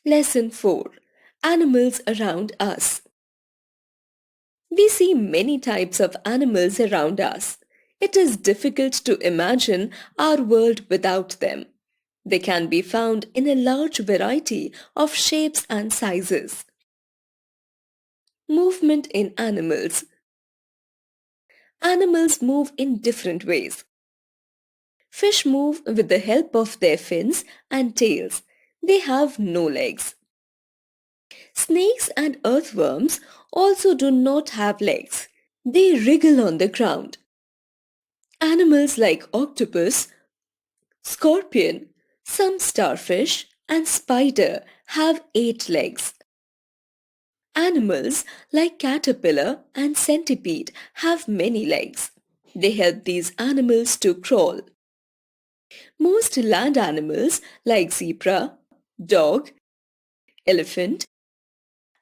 Lesson 4. Animals around us. We see many types of animals around us. It is difficult to imagine our world without them. They can be found in a large variety of shapes and sizes. Movement in animals. Animals move in different ways. Fish move with the help of their fins and tails. They have no legs. Snakes and earthworms also do not have legs. They wriggle on the ground. Animals like octopus, scorpion, some starfish, and spider have 8 legs. Animals like caterpillar and centipede have many legs. They help these animals to crawl. Most land animals like zebra, dog, elephant,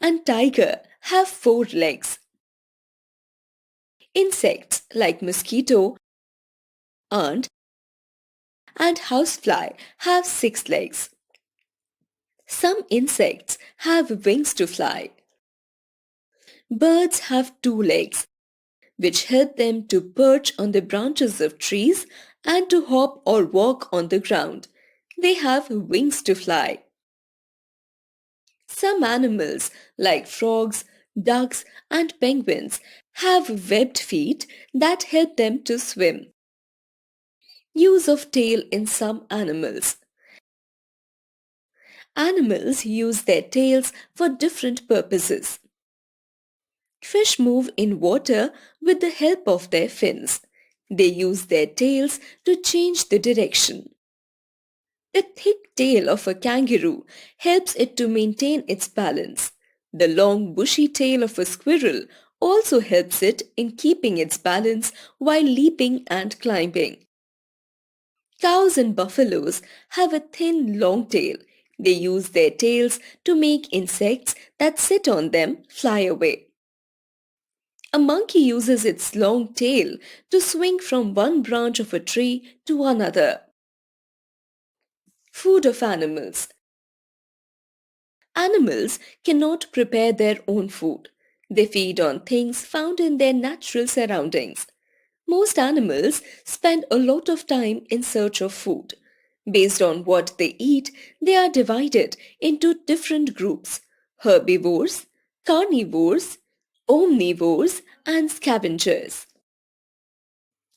and tiger have 4 legs. Insects like mosquito, ant, and housefly have 6 legs. Some insects have wings to fly. Birds have 2 legs, which help them to perch on the branches of trees and to hop or walk on the ground. They have wings to fly. Some animals, like frogs, ducks, and penguins, have webbed feet that help them to swim. Use of tail in some animals. Animals use their tails for different purposes. Fish move in water with the help of their fins. They use their tails to change the direction. The thick tail of a kangaroo helps it to maintain its balance. The long bushy tail of a squirrel also helps it in keeping its balance while leaping and climbing. Cows and buffaloes have a thin long tail. They use their tails to make insects that sit on them fly away. A monkey uses its long tail to swing from one branch of a tree to another. Food of animals. Animals cannot prepare their own food. They feed on things found in their natural surroundings. Most animals spend a lot of time in search of food. Based on what they eat, they are divided into different groups: herbivores, carnivores, omnivores, and scavengers.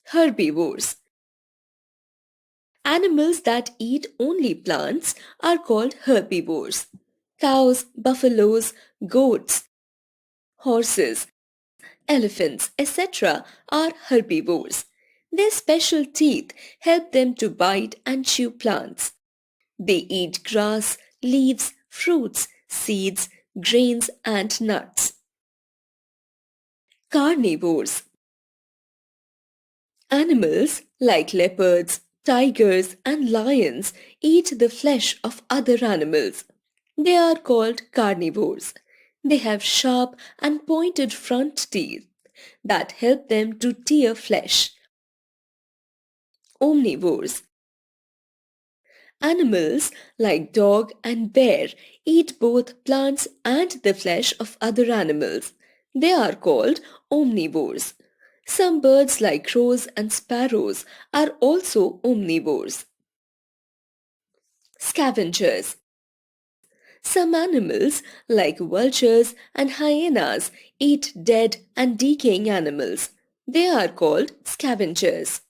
Herbivores. Animals that eat only plants are called herbivores. Cows, buffaloes, goats, horses, elephants, etc. are herbivores. Their special teeth help them to bite and chew plants. They eat grass, leaves, fruits, seeds, grains, and nuts. Carnivores. Animals like leopards, tigers, and lions eat the flesh of other animals. They are called carnivores. They have sharp and pointed front teeth that help them to tear flesh. Omnivores. Animals like dog and bear eat both plants and the flesh of other animals. They are called omnivores. Some birds like crows and sparrows are also omnivores. Scavengers. Some animals like vultures and hyenas eat dead and decaying animals. They are called scavengers.